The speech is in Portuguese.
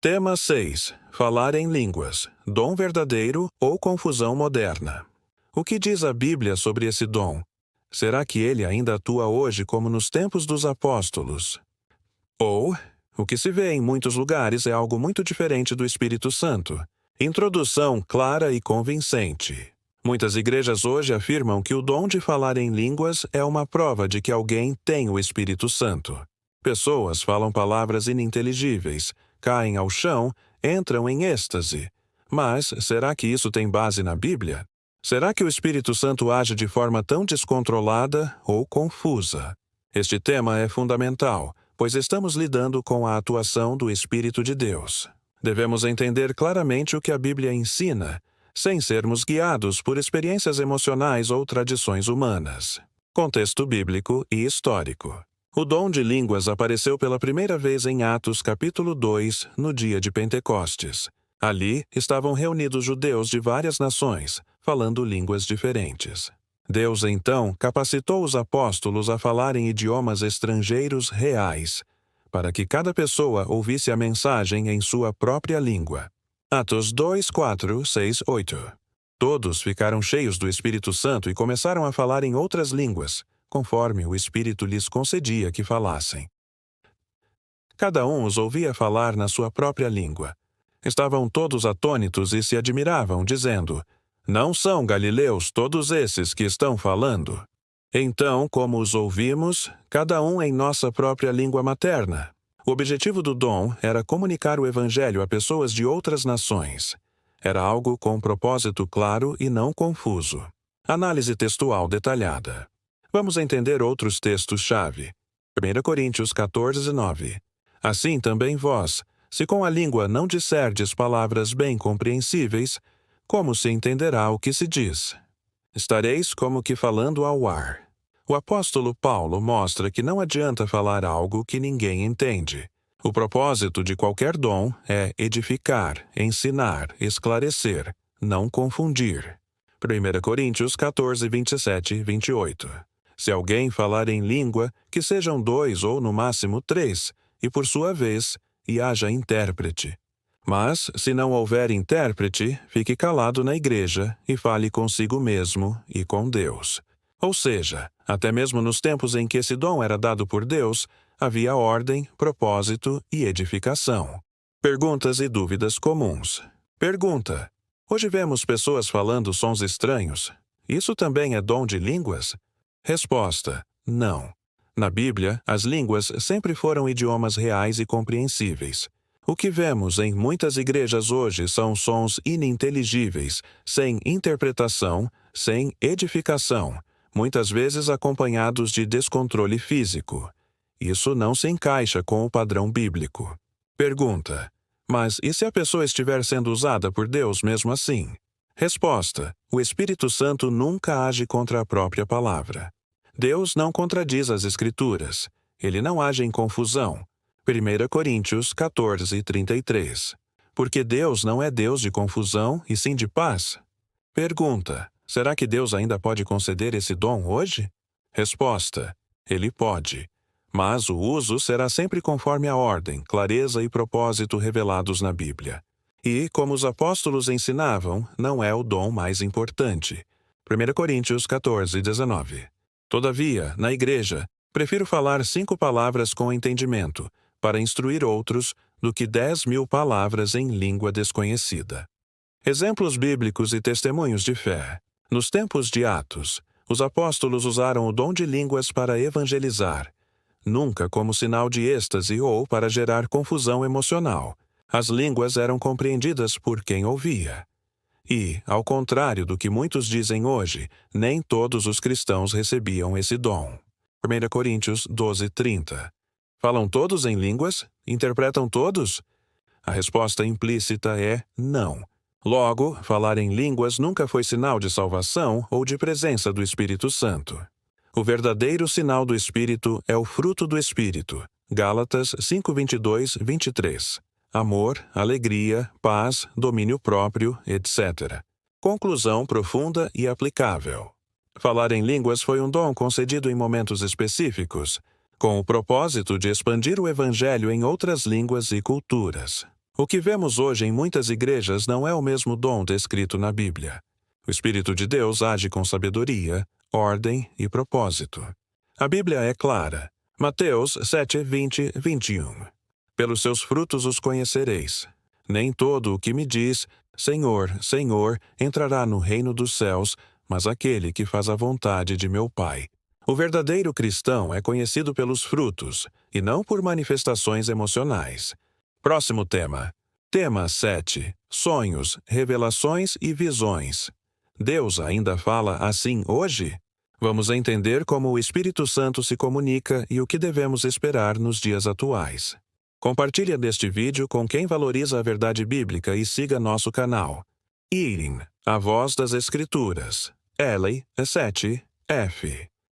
Tema 6. Falar em línguas. Dom verdadeiro ou confusão moderna? O que diz a Bíblia sobre esse dom? Será que ele ainda atua hoje como nos tempos dos apóstolos? Ou, o que se vê em muitos lugares é algo muito diferente do Espírito Santo. Introdução clara e convincente. Muitas igrejas hoje afirmam que o dom de falar em línguas é uma prova de que alguém tem o Espírito Santo. Pessoas falam palavras ininteligíveis, caem ao chão, entram em êxtase. Mas será que isso tem base na Bíblia? Será que o Espírito Santo age de forma tão descontrolada ou confusa? Este tema é fundamental, pois estamos lidando com a atuação do Espírito de Deus. Devemos entender claramente o que a Bíblia ensina, sem sermos guiados por experiências emocionais ou tradições humanas. Contexto bíblico e histórico. O dom de línguas apareceu pela primeira vez em Atos capítulo 2, no dia de Pentecostes. Ali estavam reunidos judeus de várias nações, falando línguas diferentes. Deus, então, capacitou os apóstolos a falar em idiomas estrangeiros reais, para que cada pessoa ouvisse a mensagem em sua própria língua. Atos 2, 4, 6, 8. Todos ficaram cheios do Espírito Santo e começaram a falar em outras línguas, conforme o Espírito lhes concedia que falassem. Cada um os ouvia falar na sua própria língua. Estavam todos atônitos e se admiravam, dizendo: "Não são galileus todos esses que estão falando?" Então, como os ouvimos, cada um em nossa própria língua materna. O objetivo do dom era comunicar o Evangelho a pessoas de outras nações. Era algo com um propósito claro e não confuso. Análise textual detalhada. Vamos entender outros textos-chave. 1 Coríntios 14, 9. Assim também vós, se com a língua não disserdes palavras bem compreensíveis, como se entenderá o que se diz? Estareis como que falando ao ar. O apóstolo Paulo mostra que não adianta falar algo que ninguém entende. O propósito de qualquer dom é edificar, ensinar, esclarecer, não confundir. 1 Coríntios 14, 27 e 28. Se alguém falar em língua, que sejam 2 ou no máximo 3, e por sua vez, e haja intérprete. Mas, se não houver intérprete, fique calado na igreja e fale consigo mesmo e com Deus. Ou seja, até mesmo nos tempos em que esse dom era dado por Deus, havia ordem, propósito e edificação. Perguntas e dúvidas comuns. Pergunta: hoje vemos pessoas falando sons estranhos. Isso também é dom de línguas? Resposta: não. Na Bíblia, as línguas sempre foram idiomas reais e compreensíveis. O que vemos em muitas igrejas hoje são sons ininteligíveis, sem interpretação, sem edificação, muitas vezes acompanhados de descontrole físico. Isso não se encaixa com o padrão bíblico. Pergunta: mas e se a pessoa estiver sendo usada por Deus mesmo assim? Resposta: o Espírito Santo nunca age contra a própria palavra. Deus não contradiz as Escrituras. Ele não age em confusão. 1 Coríntios 14, 33. Porque Deus não é Deus de confusão, e sim de paz? Pergunta: será que Deus ainda pode conceder esse dom hoje? Resposta: Ele pode. Mas o uso será sempre conforme a ordem, clareza e propósito revelados na Bíblia. E, como os apóstolos ensinavam, não é o dom mais importante. 1 Coríntios 14, 19. Todavia, na igreja, prefiro falar 5 palavras com entendimento, para instruir outros, do que 10.000 palavras em língua desconhecida. Exemplos bíblicos e testemunhos de fé. Nos tempos de Atos, os apóstolos usaram o dom de línguas para evangelizar, nunca como sinal de êxtase ou para gerar confusão emocional. As línguas eram compreendidas por quem ouvia. E, ao contrário do que muitos dizem hoje, nem todos os cristãos recebiam esse dom. 1 Coríntios 12, 30. Falam todos em línguas? Interpretam todos? A resposta implícita é não. Logo, falar em línguas nunca foi sinal de salvação ou de presença do Espírito Santo. O verdadeiro sinal do Espírito é o fruto do Espírito. Gálatas 5, 22, 23. Amor, alegria, paz, domínio próprio, etc. Conclusão profunda e aplicável. Falar em línguas foi um dom concedido em momentos específicos, com o propósito de expandir o Evangelho em outras línguas e culturas. O que vemos hoje em muitas igrejas não é o mesmo dom descrito na Bíblia. O Espírito de Deus age com sabedoria, ordem e propósito. A Bíblia é clara. Mateus 7, 20, 21. Pelos seus frutos os conhecereis. Nem todo o que me diz, Senhor, Senhor, entrará no reino dos céus, mas aquele que faz a vontade de meu Pai. O verdadeiro cristão é conhecido pelos frutos, e não por manifestações emocionais. Próximo tema. Tema 7. Sonhos, revelações e visões. Deus ainda fala assim hoje? Vamos entender como o Espírito Santo se comunica e o que devemos esperar nos dias atuais. Compartilhe deste vídeo com quem valoriza a verdade bíblica e siga nosso canal. Eating, a voz das Escrituras. Ellie, 7, F.